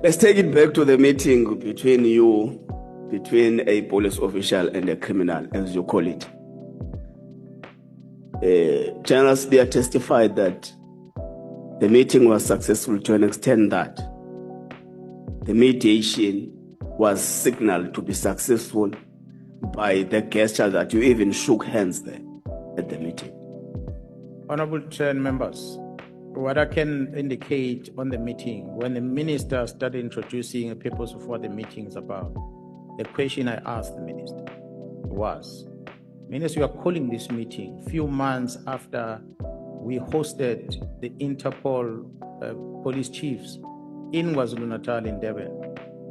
Let's take it back to the meeting between a police official and a criminal, as you call it. General Sibia testified that the meeting was successful to an extent that the mediation was signaled to be successful by the gesture that you even shook hands there at the meeting. Honorable Chair and members, what I can indicate on the meeting, when the minister started introducing the purpose of what the meeting is about, the question I asked the minister was, Minister, you are calling this meeting a few months after we hosted the Interpol police chiefs in KwaZulu-Natal in Durban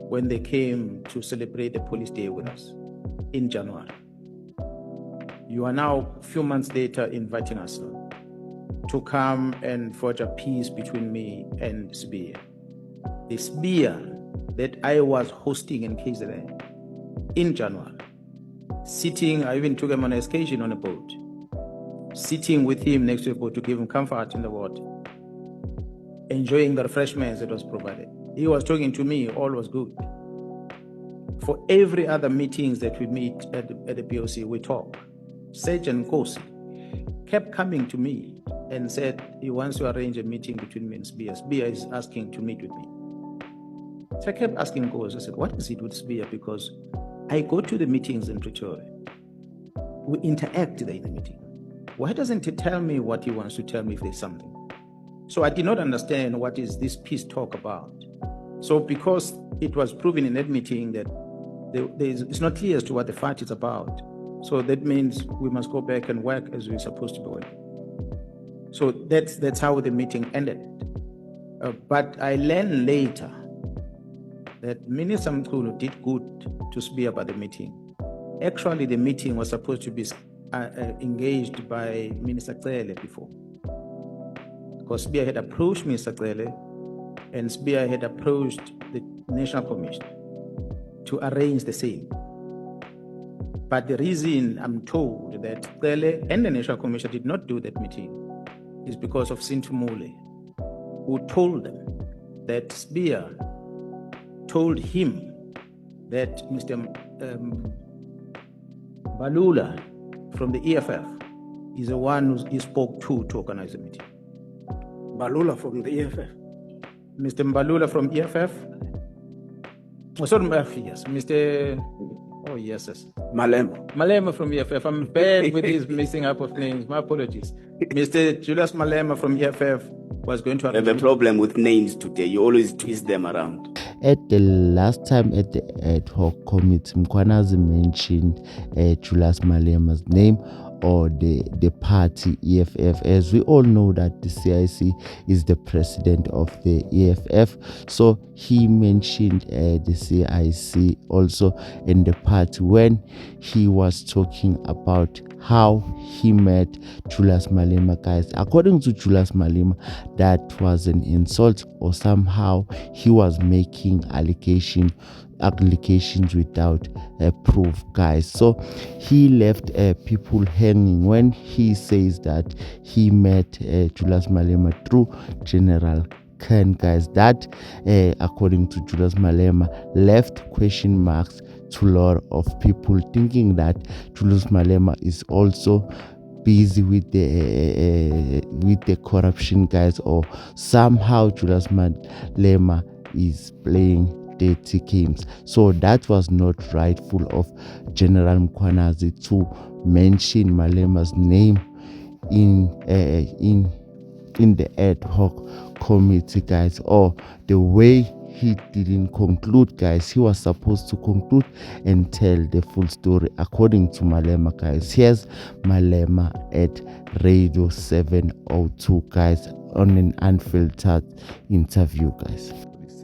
when they came to celebrate the police day with us in January. You are now a few months later inviting us to come and forge a peace between me and Sibia. The Sibia that I was hosting in KZN in January, sitting, I even took him on an excursion on a boat, sitting with him next to a boat to give him comfort in the water, enjoying the refreshments that was provided. He was talking to me, all was good. For every other meetings that we meet at the POC, we talk. Sergeant Kosi kept coming to me and said he wants to arrange a meeting between me and Sibia. Sibia is asking to meet with me. So I kept asking Kosi, I said, what is it with Sibia? Because I go to the meetings in Pretoria. We interact there in the meeting. Why doesn't he tell me what he wants to tell me if there's something? So I did not understand what is this peace talk about. So because it was proven in that meeting that it's not clear as to what the fight is about, so that means we must go back and work as we're supposed to be working. So that's how the meeting ended. But I learned later that Minister Mkhulu did good to Sibia about the meeting. Actually, the meeting was supposed to be engaged by Minister Cele before. Because Sibia had approached Minister Cele and Sibia had approached the National Commission to arrange the same. But the reason I'm told that Cele and the National Commission did not do that meeting is because of Sintu Mule, who told them that Sibia told him that Mr. Balula from the EFF is the one who he spoke to organize the meeting. Balula from the EFF? Mr. Balula from EFF? Oh, sorry, yes, Mr. Oh, yes. Malema from EFF. I'm bad with these mixing up of names. My apologies. Mr. Julius Malema from EFF was going to... I have a problem with names today. You always twist them around. At the last time at the ad hoc committee, Mkhwanazi mentioned Julius Malema's name or the party EFF. As we all know that the CIC is the president of the EFF, so he mentioned the CIC also in the party when he was talking about how he met Julius Malema, guys. According to Julius Malema, that was an insult, or somehow he was making allegations without proof, guys. So he left people hanging when he says that he met Julius Malema through General Khan, guys. That according to Julius Malema left question marks to a lot of people, thinking that Julius Malema is also busy with the corruption, guys, or somehow Julius Malema is playing dirty games. So that was not rightful of General Mkhwanazi to mention Malema's name in the ad hoc committee, guys, or the way he didn't conclude, guys. He was supposed to conclude and tell the full story according to Malema, guys. Here's Malema at Radio 702, guys, on an unfiltered interview, guys.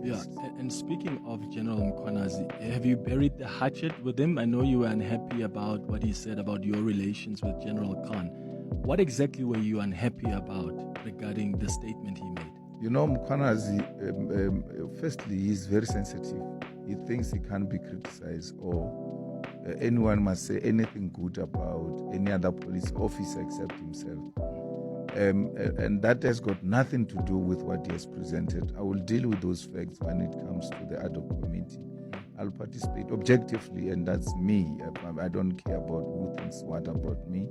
Yeah, and speaking of General Mkhwanazi, have you buried the hatchet with him? I know you were unhappy about what he said about your relations with General Khan. What exactly were you unhappy about regarding the statement he made? You know, Mkhwanazi, firstly, he's very sensitive. He thinks he can't be criticized, or anyone must say anything good about any other police officer except himself. And that has got nothing to do with what he has presented. I will deal with those facts when it comes to the ad hoc committee. I'll participate objectively, and that's me. I don't care about who thinks what about me.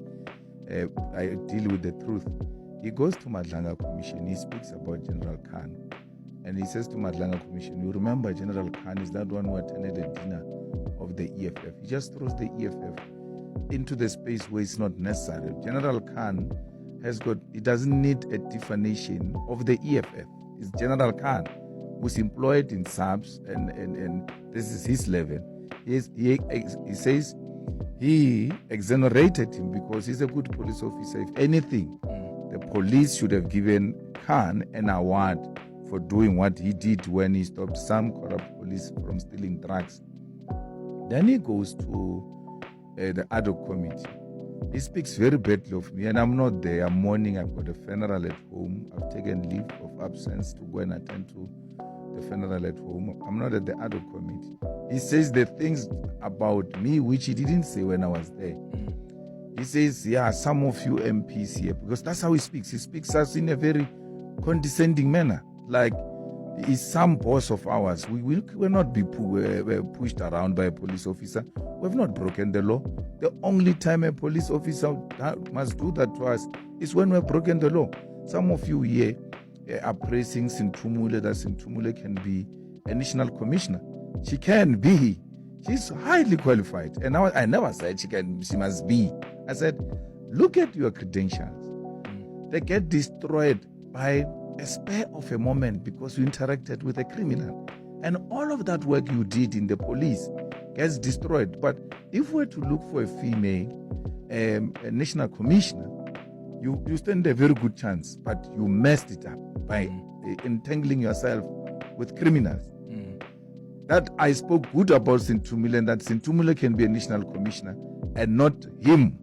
I deal with the truth. He goes to Madlanga Commission, he speaks about General Khan, and he says to Madlanga Commission, you remember General Khan is that one who attended the dinner of the EFF. He just throws the EFF into the space where it's not necessary. General Khan he doesn't need a definition of the EFF. It's General Khan who's employed in SAPS, and this is his level. He says he exonerated him because he's a good police officer. If anything, the police should have given Khan an award for doing what he did when he stopped some corrupt police from stealing drugs. Then he goes to the ad hoc committee. He speaks very badly of me, and I'm not there. I'm mourning. I've got a funeral at home. I've taken leave of absence to go and attend to the funeral at home. I'm not at the ad hoc committee. He says the things about me which he didn't say when I was there. He says, yeah, some of you MPs here, because that's how he speaks. He speaks us in a very condescending manner, like he's some boss of ours. We will not be pushed around by a police officer. We have not broken the law. The only time a police officer must do that to us is when we have broken the law. Some of you here are praising Sintumule, that Sintumule can be a national commissioner. She can be. She's highly qualified. And I never said she must be. I said, look at your credentials. They get destroyed by a spur of a moment because you interacted with a criminal. And all of that work you did in the police gets destroyed. But if we're to look for a female a national commissioner, you stand a very good chance, but you messed it up by entangling yourself with criminals. That I spoke good about Sintumule, and that Sintumule can be a national commissioner and not him.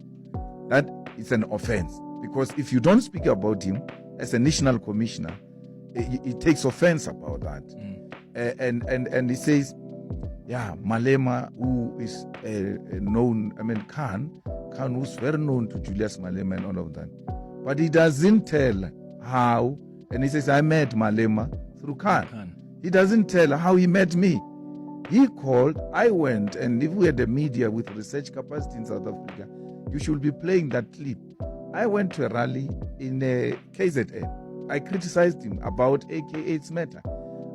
That is an offense. Because if you don't speak about him as a national commissioner, he takes offense about that. And he says, yeah, Malema, who is known, Khan who's very known to Julius Malema and all of that. But he doesn't tell how, and he says, I met Malema through Khan. He doesn't tell how he met me. He called, I went, and if we had the media with research capacity in South Africa, you should be playing that clip. I went to a rally in KZN. I criticized him about AKA's matter.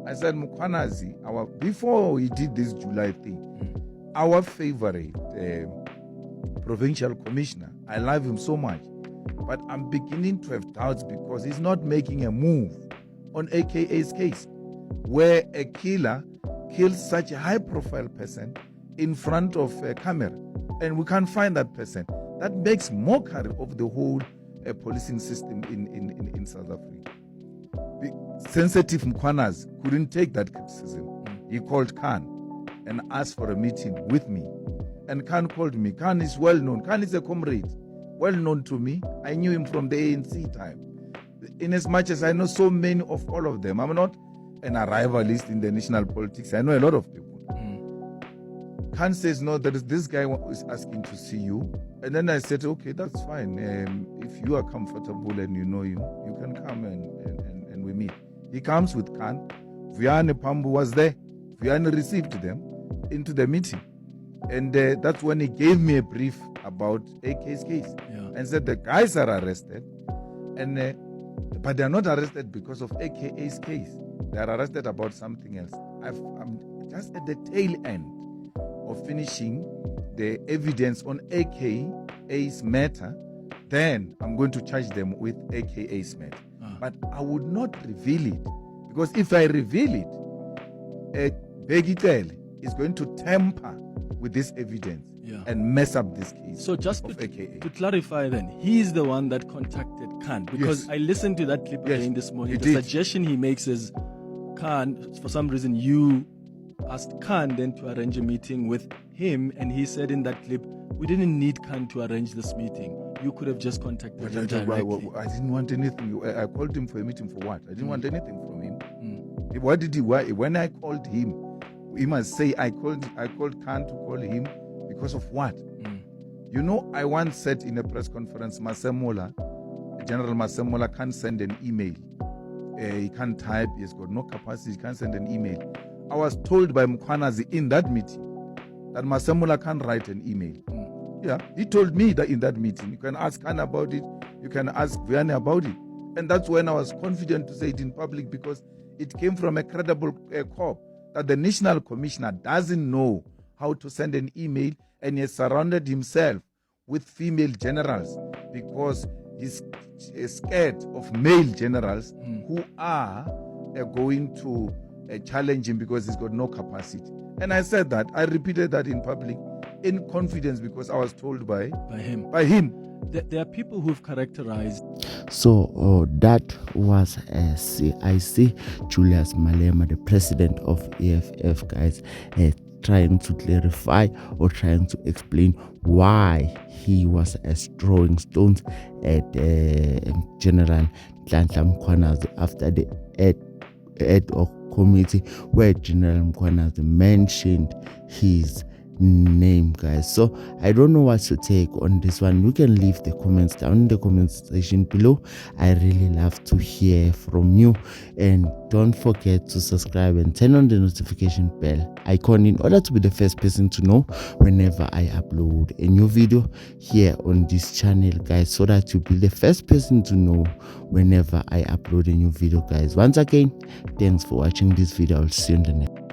I said, Mkhwanazi, before he did this July thing, our favorite provincial commissioner, I love him so much, but I'm beginning to have doubts because he's not making a move on AKA's case, where a killer kills such a high-profile person in front of a camera, and we can't find that person. That makes mockery of the whole policing system in South Africa. The sensitive Mkhwanazi couldn't take that criticism. He called Khan and asked for a meeting with me. And Khan called me. Khan is well known. Khan is a comrade, well known to me. I knew him from the ANC time. In as much as I know so many of all of them, I'm not an arrivalist in the national politics. I know a lot of people. Khan says, no, there is this guy who is asking to see you. And then I said, okay, that's fine. If you are comfortable and you know him, you can come and we meet. He comes with Khan. Viane Pambu was there. Viane received them into the meeting. And that's when he gave me a brief about AK's case. Yeah. And said the guys are arrested. But they're not arrested because of AKA's case. They are arrested about something else. I'm just at the tail end of finishing the evidence on AKA's matter. Then I'm going to charge them with AKA's matter. But I would not reveal it, because if I reveal it, Begitel is going to tamper with this evidence and mess up this case. So just to clarify then, he's the one that contacted Khan, because I listened to that clip again this morning. The suggestion he makes is, Khan, for some reason you asked Khan then to arrange a meeting with him, and he said in that clip, we didn't need Khan to arrange this meeting. You could have just contacted him directly. I didn't want anything. I called him for a meeting for what? I didn't want anything from him. What did he? When I called him, he must say I called Khan to call him because of what? You know, I once said in a press conference, Masemola General Masemola can't send an email. He can't type, he's got no capacity, he can't send an email. I was told by Mkhwanazi in that meeting that Masemola can't write an email. Yeah, he told me that in that meeting. You can ask Khan about it, you can ask Vianney about it. And that's when I was confident to say it in public, because it came from a credible corps that the National Commissioner doesn't know how to send an email, and he has surrounded himself with female generals because he's scared of male generals who are going to challenge him because he's got no capacity. And I said that, I repeated that in public in confidence because I was told by him. There are people who've characterized. So that was CIC Julius Malema, the president of EFF, guys, trying to clarify or trying to explain why he was throwing stones at General Nhlanhla Mkhwanazi after the ad hoc committee where General Mkhwanazi mentioned his name, guys. So I don't know what to take on this one. You can leave the comments down in the comment section below. I really love to hear from you, and don't forget to subscribe and turn on the notification bell icon in order to be the first person to know whenever I upload a new video here on this channel, guys, so that you'll be the first person to know whenever I upload a new video, guys. Once again, thanks for watching this video. I'll see you in the next.